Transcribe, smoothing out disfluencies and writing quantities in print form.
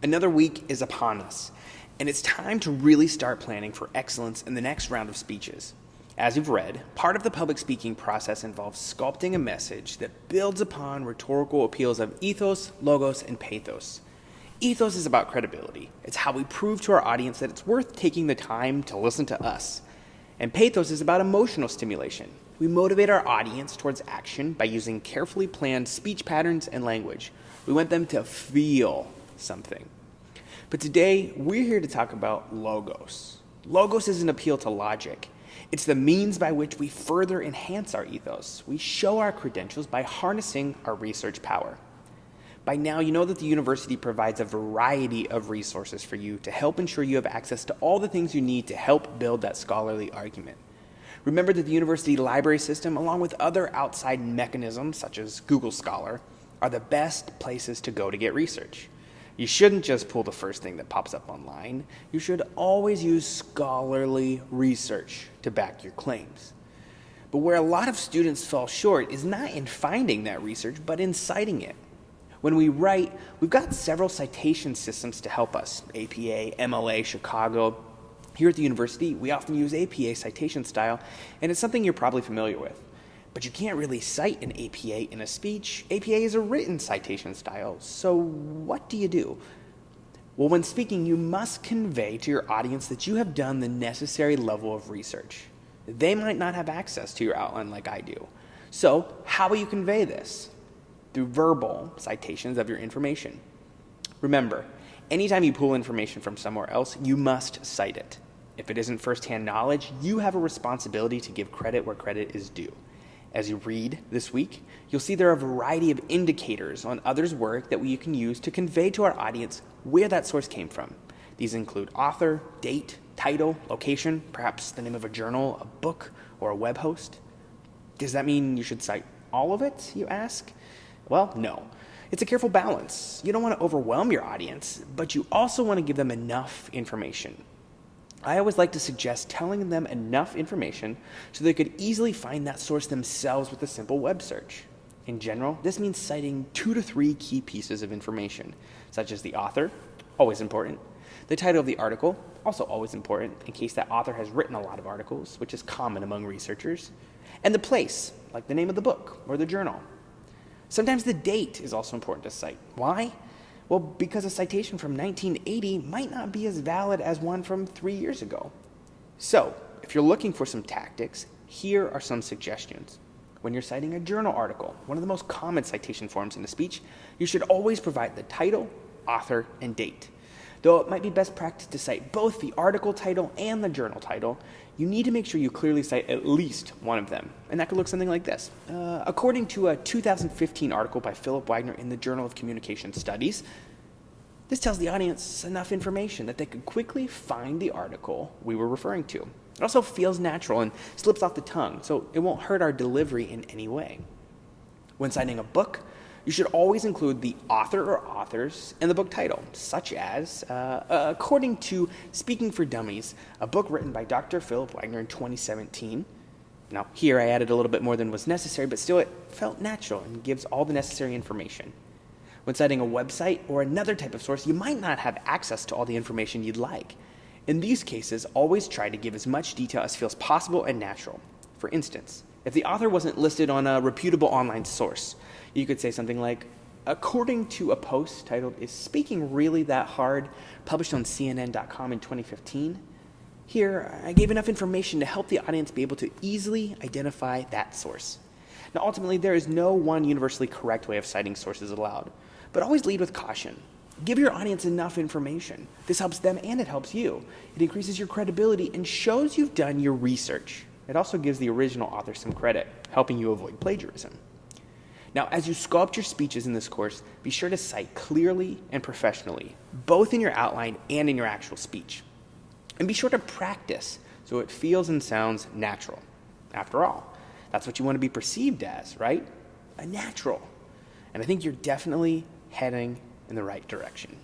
Another week is upon us, and it's time to really start planning for excellence in the next round of speeches. As you've read, part of the public speaking process involves sculpting a message that builds upon rhetorical appeals of ethos, logos, and pathos. Ethos is about credibility. It's how we prove to our audience that it's worth taking the time to listen to us. And pathos is about emotional stimulation. We motivate our audience towards action by using carefully planned speech patterns and language. We want them to feel something. But today, we're here to talk about logos. Logos is an appeal to logic. It's the means by which we further enhance our ethos. We show our credentials by harnessing our research power. By now, you know that the university provides a variety of resources for you to help ensure you have access to all the things you need to help build that scholarly argument. Remember that the university library system, along with other outside mechanisms such as Google Scholar, are the best places to go to get research. You shouldn't just pull the first thing that pops up online. You should always use scholarly research to back your claims. But where a lot of students fall short is not in finding that research, but in citing it. When we write, we've got several citation systems to help us. APA, MLA, Chicago. Here at the university, we often use APA citation style, and it's something you're probably familiar with. But you can't really cite an APA in a speech. APA is a written citation style, so what do you do? Well, when speaking, you must convey to your audience that you have done the necessary level of research. They might not have access to your outline like I do. So, how will you convey this? Through verbal citations of your information. Remember, anytime you pull information from somewhere else, you must cite it. If it isn't firsthand knowledge, you have a responsibility to give credit where credit is due. As you read this week, you'll see there are a variety of indicators on others' work that we can use to convey to our audience where that source came from. These include author, date, title, location, perhaps the name of a journal, a book, or a web host. Does that mean you should cite all of it, you ask? Well, no. It's a careful balance. You don't want to overwhelm your audience, but you also want to give them enough information. I always like to suggest telling them enough information so they could easily find that source themselves with a simple web search. In general, this means citing 2 to 3 key pieces of information, such as the author, always important, the title of the article, also always important in case that author has written a lot of articles, which is common among researchers, and the place, like the name of the book or the journal. Sometimes the date is also important to cite. Why? Well, because a citation from 1980 might not be as valid as one from 3 years ago. So, if you're looking for some tactics, here are some suggestions. When you're citing a journal article, one of the most common citation forms in a speech, you should always provide the title, author, and date. Though it might be best practice to cite both the article title and the journal title, you need to make sure you clearly cite at least one of them. And that could look something like this. According to a 2015 article by Philip Wagner in the Journal of Communication Studies, this tells the audience enough information that they could quickly find the article we were referring to. It also feels natural and slips off the tongue, so it won't hurt our delivery in any way. When citing a book, you should always include the author or authors and the book title, such as, according to Speaking for Dummies, a book written by Dr. Philip Wagner in 2017. Now, here I added a little bit more than was necessary, but still it felt natural and gives all the necessary information. When citing a website or another type of source, you might not have access to all the information you'd like. In these cases, always try to give as much detail as feels possible and natural. For instance, if the author wasn't listed on a reputable online source, you could say something like, according to a post titled, "Is Speaking Really That Hard?" published on CNN.com in 2015. Here, I gave enough information to help the audience be able to easily identify that source. Now, ultimately, there is no one universally correct way of citing sources allowed, but always lead with caution. Give your audience enough information. This helps them and it helps you. It increases your credibility and shows you've done your research. It also gives the original author some credit, helping you avoid plagiarism. Now, as you sculpt your speeches in this course, be sure to cite clearly and professionally, both in your outline and in your actual speech. And be sure to practice so it feels and sounds natural. After all, that's what you want to be perceived as, right? A natural. And I think you're definitely heading in the right direction.